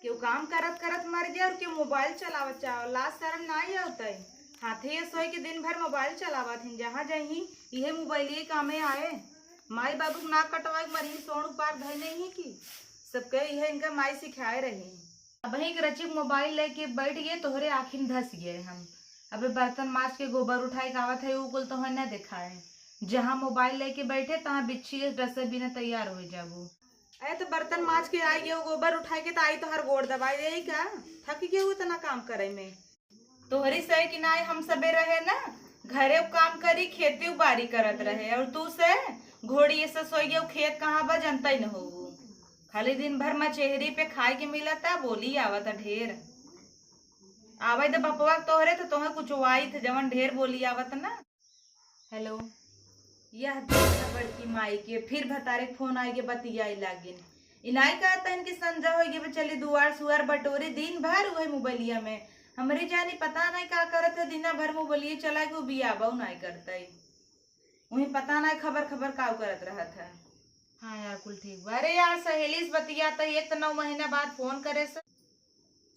क्यों काम करत करत मर गया और क्यों मोबाइल चलावत चाहो। लाज शर्म ना ही होता है। हाथे ये सोई के दिन भर मोबाइल चलावत हैं, जहाँ जाही यह मोबाइल कामे आए। माई बाबू ना कटवाई मरी सोन पार धय नहीं की सबके यह इनका माई सिखाए रही। अब ही रचिक मोबाइल लेके बैठ गए तोहरे आखिर धस गए हम। अबे बर्तन माज के गोबर उठाए आवत है कुल तो न देखा है। जहाँ मोबाइल लेके बैठे तहाँ बिच्छी डसे बिना तैयार हो जाबू। अरे तो बर्तन माज के आई गए गोबर उठाए के तो आई तो हर गोड़ दबाई यही क्या थक गए हुए तना काम करे में। तोहरी सही कि ना हम सबे रहे ना घरे काम करी खेती बाड़ी करत रहे और तू से घोड़ी से सोई गए खेत कहाँ बा जनता ही न हो। खाली दिन भर में चेहरी पे खाए के मिलता बोली आवत ढेर आवे तो बपवा तोहरे तो तुम्हें कुछ वाई थे जवन ढेर बोली आवत ना। हेलो यह देखा बड़की माई के फिर भतारे फोन आई के बतियाई लागिन। इनाई कहता इनकी संजा हो गई चली दुआर सुआर बटोरी दिन भर वही मोबाइलिया में हमारी जानी पता नहीं क्या करत है दिन भर मोबाइलिए चला के बिया बहु नहीं करता वही पता नहीं खबर खबर का करत रहा था। हाँ यार कुल ठीक बा। अरे यार सहेली से बतियाता एक तो 9 महीना बाद फोन करे से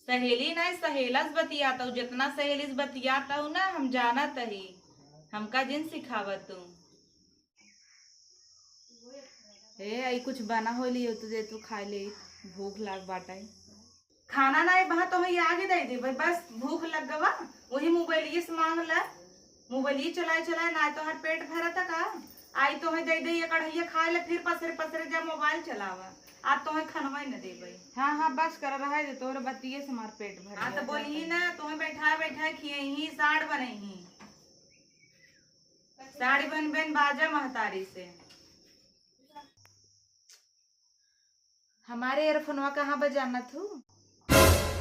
सहेली नहीं सहेला से बतियाता हूँ जितना सहेली से बतियाता हूँ ना हम जाना तही हमका जिन सिखावत तू ए आई कुछ बना हो लियो तुझे तू खा ले भूख लाग बाटा खाना ना बहा तो ही आगे दे दे भाई बस भूख लग गवा वही मोबाइल से मांग ला मोबाइल चलाए चलाए ना तो हर पेट भरा था का आई तो दे दे ये कढ़ैया खा ले फिर पसरे पसरे जब मोबाइल चलावा आज तो खनवा न दे भाई। हाँ हाँ बस कर रहा है तोर बतिये से मार पेट भर। हाँ तो बोली ही ना तुम्हें बैठा बैठा खिए ही साड़ बने ही साड़ी बन बन बाजा महतारी से। हमारे एयरफोनवा कहाँ बजाना थू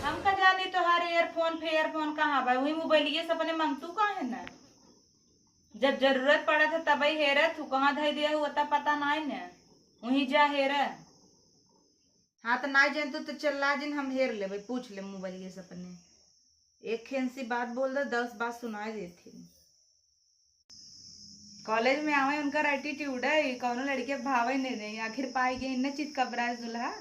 हम का जानी तुम्हारे एयरफोन कहाँ बा वही मोबाइल से अपने मंगतू कहाँ है ना जब जरूरत पड़ा था तब ही हेरा तू कहाँ धई दिया हुआ तब पता नहीं न वही जा हेरा। हाँ तो ना जानतू तो चल जिन हम हेर ले भाई पूछ ले मोबाइल से अपने एक खेंसी बात बोल दो 10 बात सुनाई देती। कॉलेज में आवे उनका एटीट्यूड है कौनो लड़के भावे नहीं आखिर पाई गई न चित कबराज दुल्हा।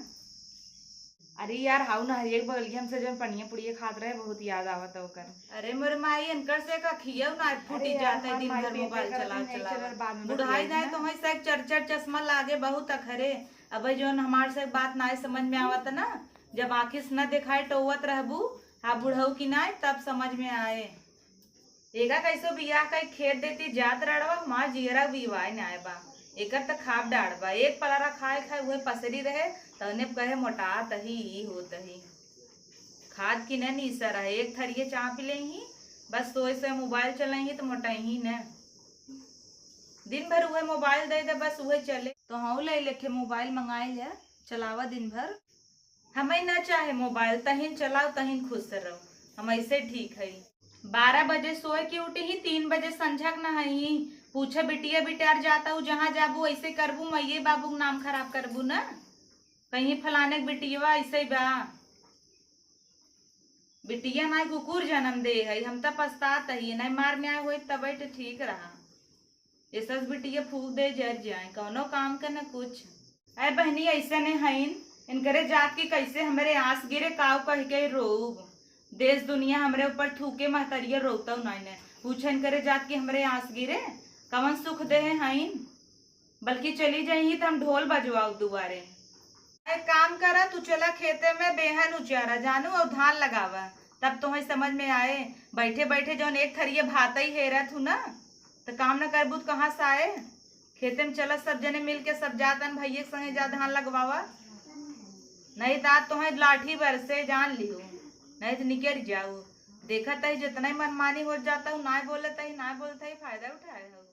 अरे यार हाउ ना हरियर बगल हमसे जब पनिया पुड़िया खात रहे बहुत याद आवत है ओकर। अरे मोर माई इनकर से का खिया ना फूटी जाता है दिन भर मोबाइल चला बुढ़ाई ना तो हई से चरचर चश्मा लागे बहुत अखरे। अब जो हमारे से बात ना समझ में आवत ना जब आखिर न दिखाए टोवत रहबू हा बुढ़ऊ की ना तब समझ में आए। एगा कैसो बियाह का खेत देती जात रड़वा माँ जियरा बिवाए ना बा एकर त खाप डाड़बा एक पलारा खाए खाए वही पसरी रहे तने कहे मोटा तही होत ही खाद की न नीसर है एक थरिये चाप ले ही बस सोए से मोबाइल चले ही तो मोटा ही न दिन भर वह मोबाइल दे दे बस वह चले तो हाँ ले लेके मोबाइल मंगाए लिया चलावा दिन भर। हमें न चाहे मोबाइल तहिन चलाओ तहिन खुश रहो हम ऐसे ठीक है। 12 बजे सोए के उठे ही 3 बजे संझक न ही पूछे बिटिया बिटार जाता हूँ जहाँ जाबू ऐसे करबू मैये बाबू नाम खराब करबू ना कहीं फलाने बिटिया ऐसे बा बिटिया ना कुकुर जन्म दे है हम तो पछतात ही नहीं मार न्याय हो तब ठीक रहा ये सब बिटिया फूक दे जर जाए कौनो काम का न कुछ। अरे बहनी ऐसे नहीं है इनकरे जात की कैसे हमारे आस गिरे काव कह के रोग देश दुनिया हमारे ऊपर थूके महतरिया रोता नहीं पूछे इनकरे जात की हमारे आस गिरे कवन सुख दे है बल्कि चली जाइए तो हम ढोल बजवाओ दुबारे। एक काम करा तू चला खेते में बेहन उचारा जानू और धान लगावा तब तुम्हें समझ में आए बैठे बैठे जो एक थरिये भात ही हेरा थू ना तो काम न करबू तो कहाँ से आए खेते में चला सब जने मिल के सब जातन भैया संगे जा धान लगवावा नहीं तो आज तुम्हें लाठी बरसे जान लियो नहीं तो निकल जाओ देखा तही जितना ही मनमानी हो जाता हूँ ना बोलता ही फायदा उठाए हो।